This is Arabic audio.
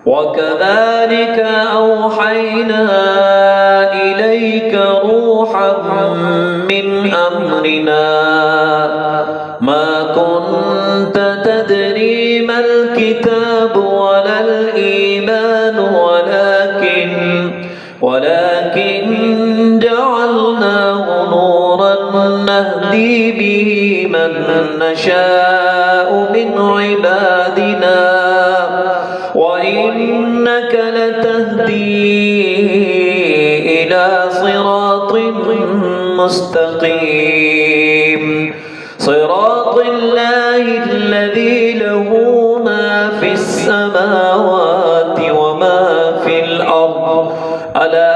وكذلك أوحينا إليك روحا من أمرنا ما كنت تدري ما الكتاب ولا الإيمان ولكن جعلناه نورا نهدي به من نشاء من عبادنا وإنك لتهدي إلى صراط مستقيم صراط الله الذي له ما في السماوات وما في الأرض ألا